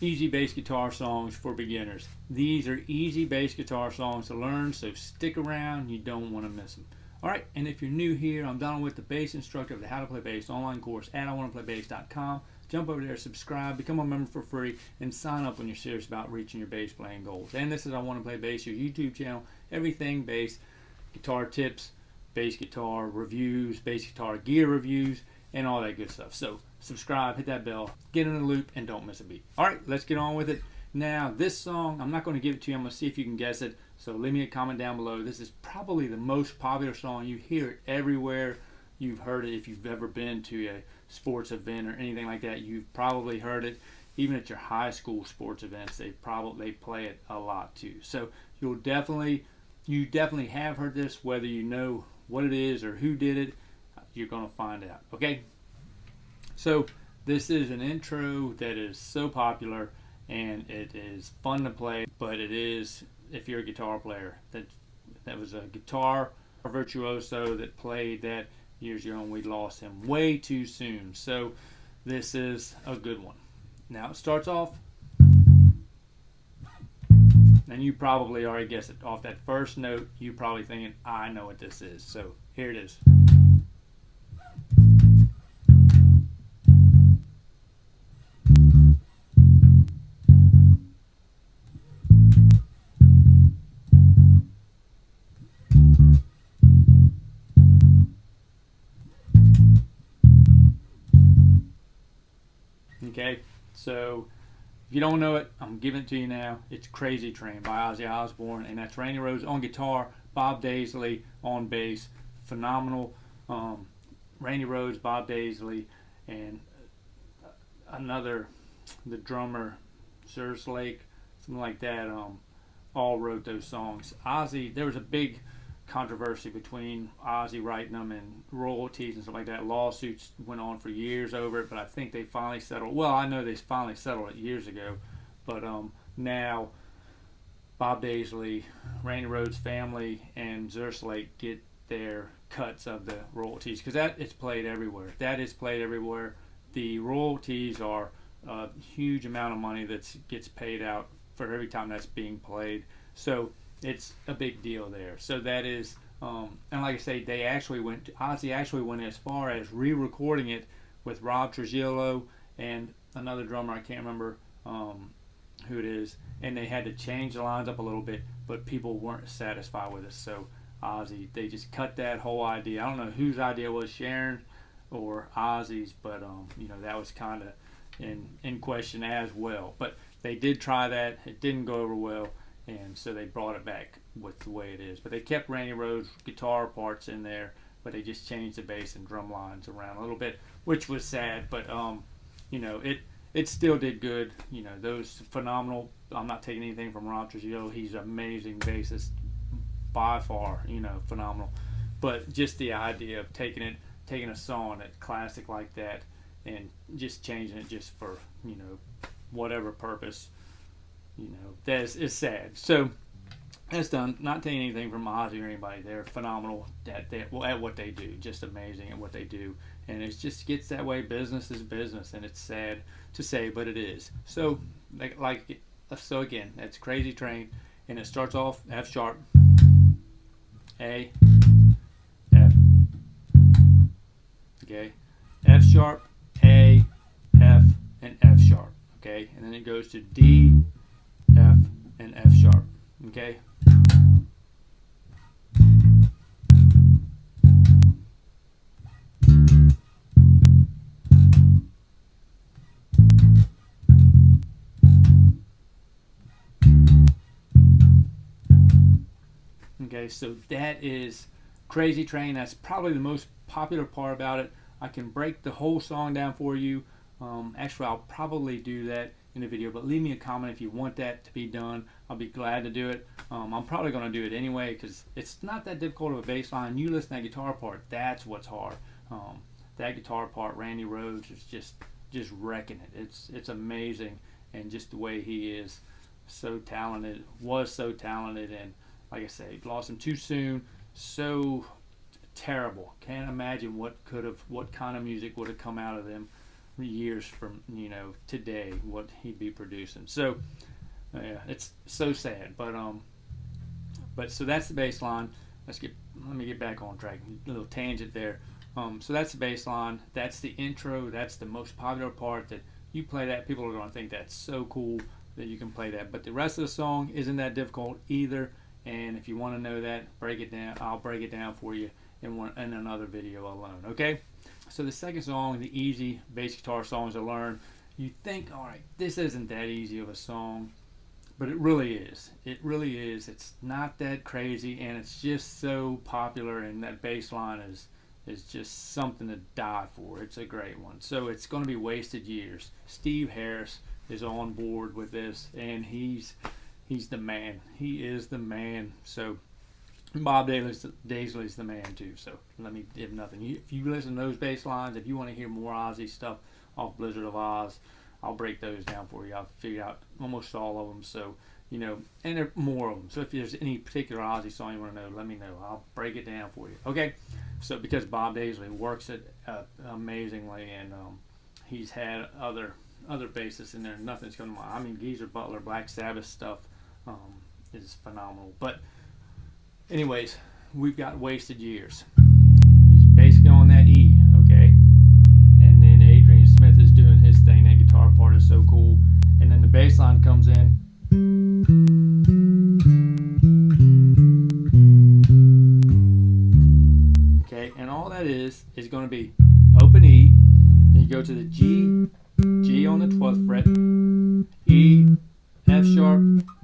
easy bass guitar songs for beginners. These are easy bass guitar songs to learn, so stick around. You don't want to miss them. Alright, and if you're new here, I'm Donald with the bass instructor of the How to Play Bass online course at iwanttoPlayBass.com. Jump over there, subscribe, become a member for free, and sign up when you're serious about reaching your bass playing goals. And this is I Want to Play Bass, your YouTube channel. Everything bass, guitar tips, bass guitar reviews, bass guitar gear reviews, and all that good stuff. So subscribe, hit that bell, get in the loop, and don't miss a beat. Alright, let's get on with it. Now, this song, I'm not going to give it to you. I'm going to see if you can guess it. So leave me a comment down below. This is probably the most popular song. You hear it everywhere. You've heard it if you've ever been to a sports event or anything like that. You've probably heard it. Even at your high school sports events, they play it a lot too. So you definitely have heard this. Whether you know what it is or who did it, you're going to find out. Okay? So this is an intro that is so popular, and it is fun to play, but it is, if you're a guitar player, that was a guitar virtuoso that played that years ago, and we lost him way too soon. So this is a good one. Now it starts off, and you probably already guessed it off that first note. You're probably thinking, I know what this is. So here it is. Okay, so if you don't know it, I'm giving it to you now. It's Crazy Train by Ozzy Osbourne, and that's Randy Rhoads on guitar, Bob Daisley on bass. Phenomenal. Randy Rhoads, Bob Daisley, and the drummer, Lake, something like that, all wrote those songs. Ozzy, there was a big controversy between Ozzy writing them and royalties and stuff like that. Lawsuits went on for years over it, but I think they finally settled. Well, I know they finally settled it years ago, but now Bob Daisley, Randy Rhoads' family, and Lake get their cuts of the royalties, because that is played everywhere. That is played everywhere. The royalties are a huge amount of money that gets paid out for every time that's being played. So it's a big deal there. So that is, and like I say, Ozzy actually went as far as re-recording it with Rob Trujillo and another drummer, I can't remember who it is, and they had to change the lines up a little bit, but people weren't satisfied with it. So Ozzy, they just cut that whole idea. I don't know whose idea it was, Sharon or Ozzy's, but that was kind of in question as well. But they did try that. It didn't go over well, and so they brought it back with the way it is. But they kept Randy Rhoads' guitar parts in there, but they just changed the bass and drum lines around a little bit, which was sad. But it still did good. Those phenomenal. I'm not taking anything from Rob Trujillo. He's an amazing bassist by far. Phenomenal. But just the idea of taking a song, a classic like that, and just changing it just for whatever purpose. That is sad. So that's done. Not taking anything from Ozzy or anybody. They're phenomenal at what they do. Just amazing at what they do. And it just gets that way. Business is business, and it's sad to say, but it is. So so again, that's Crazy Train, and it starts off F sharp, A, F. Okay, F sharp, A, F, and F sharp. Okay, and then it goes to D, F, and F sharp. Okay. Okay, so that is Crazy Train. That's probably the most popular part about it. I can break the whole song down for you. Actually, I'll probably do that in the video, but leave me a comment if you want that to be done. I'll be glad to do it. I'm probably going to do it anyway, because it's not that difficult of a bass line. You listen to that guitar part, that's what's hard. That guitar part, Randy Rhoads is just wrecking it. It's amazing, and just the way he is, so talented, and like I say, lost him too soon. So terrible. Can't imagine what kind of music would have come out of them. years from today what he'd be producing. So yeah, it's so sad. But so that's the bass line. Let me get back on track. A little tangent there. So that's the bass line. That's the intro. That's the most popular part. That you play that, people are going to think that's so cool that you can play that. But the rest of the song isn't that difficult either. And if you want to know that, break it down. I'll break it down for you in another video alone. Okay. So the second song, the easy bass guitar songs to learn. You think, all right, this isn't that easy of a song. But it really is. It really is. It's not that crazy, and it's just so popular, and that bass line is just something to die for. It's a great one. So it's going to be Wasted Years. Steve Harris is on board with this, and he's the man. He is the man. So Bob Daisley's the man too. So let me give nothing. If you listen to those bass lines, if you want to hear more Ozzy stuff off Blizzard of Oz, I'll break those down for you. I've figured out almost all of them. So, and there are more of them. So if there's any particular Ozzy song you want to know, let me know. I'll break it down for you. Okay? So because Bob Daisley works it amazingly, and he's had other bassists in there. Nothing's coming to mind. I mean, Geezer Butler, Black Sabbath stuff is phenomenal. But anyways, we've got Wasted Years. He's basically on that E, okay? And then Adrian Smith is doing his thing. That guitar part is so cool. And then the bass line comes in. Okay, and all that is going to be open E. Then you go to the G on the 12th fret, E, F sharp,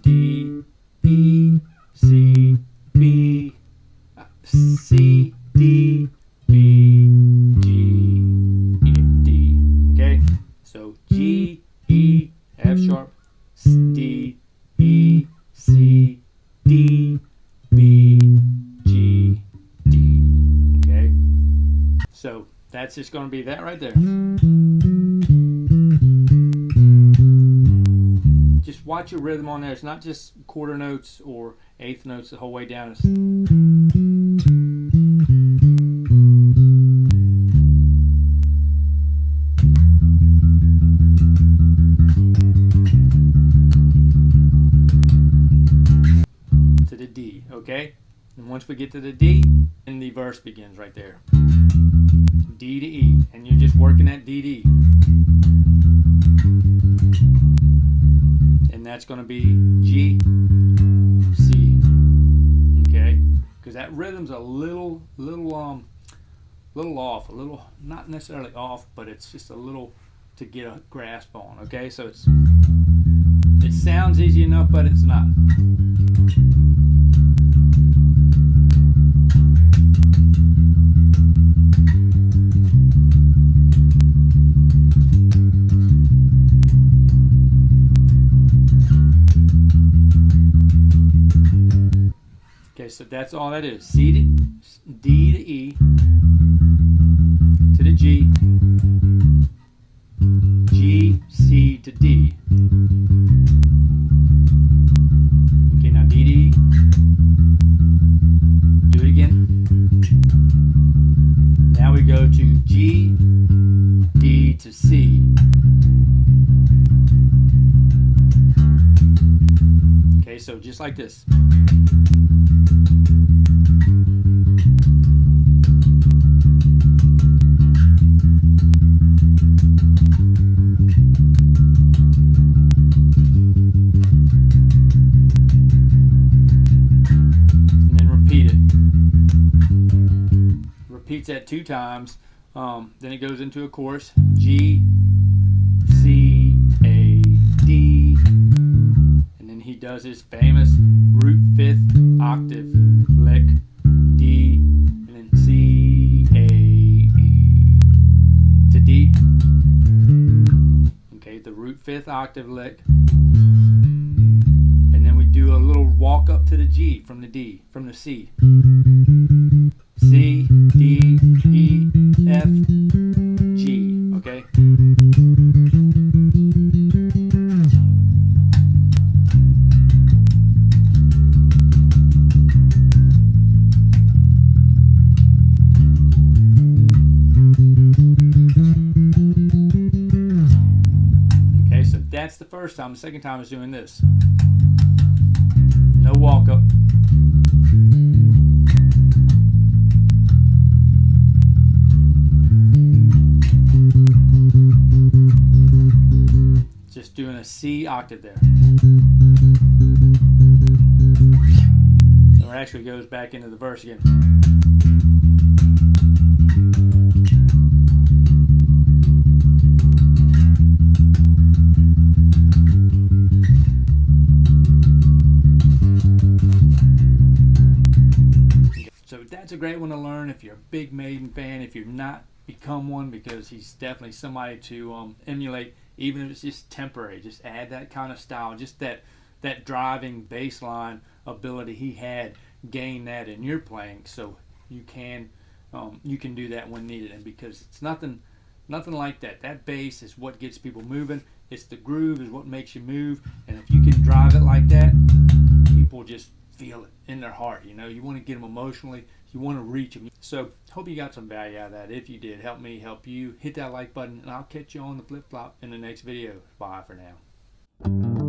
D, E, C, B, C, D, B, G, D. Okay, so G, E, F sharp, D, E, C, D, B, G, D. Okay, so that's just going to be that right there. Just watch your rhythm on there. It's not just quarter notes or eighth notes the whole way down. It's to the D, okay? And once we get to the D, then the verse begins right there. D to E, and you're just working that D to E. And that's going to be G, C, okay? Because that rhythm's a little off, not necessarily off, but it's just a little to get a grasp on, okay? So it sounds easy enough, but it's not. Okay, so that's all that is. C to D to E to the G, G, C to D. Okay, now D to E. Do it again. Now we go to G, D to C. Okay, so just like this. Repeats that 2 times. Then it goes into a chorus. G, C, A, D. And then he does his famous root 5th octave lick. D, and then C, A, E to D. Okay, the root 5th octave lick. And then we do a little walk up to the G from the D, from the C. C, D, E, F, G, okay? first time. The second time is doing this. No walk up. Just doing a C octave there. So it actually goes back into the verse again. So that's a great one to learn if you're a big Maiden fan. If you're not, become one, because he's definitely somebody to emulate, even if it's just temporary. Just add that kind of style, just that driving bass line ability he had. Gain that in your playing, so you can do that when needed. And because it's nothing like that. That bass is what gets people moving. It's the groove is what makes you move. And if you can drive it like that, people just feel it in their heart. You know, you want to get them emotionally. You want to reach them. So hope you got some value out of that. If you did, help me help you. Hit that like button, and I'll catch you on the flip flop in the next video. Bye for now.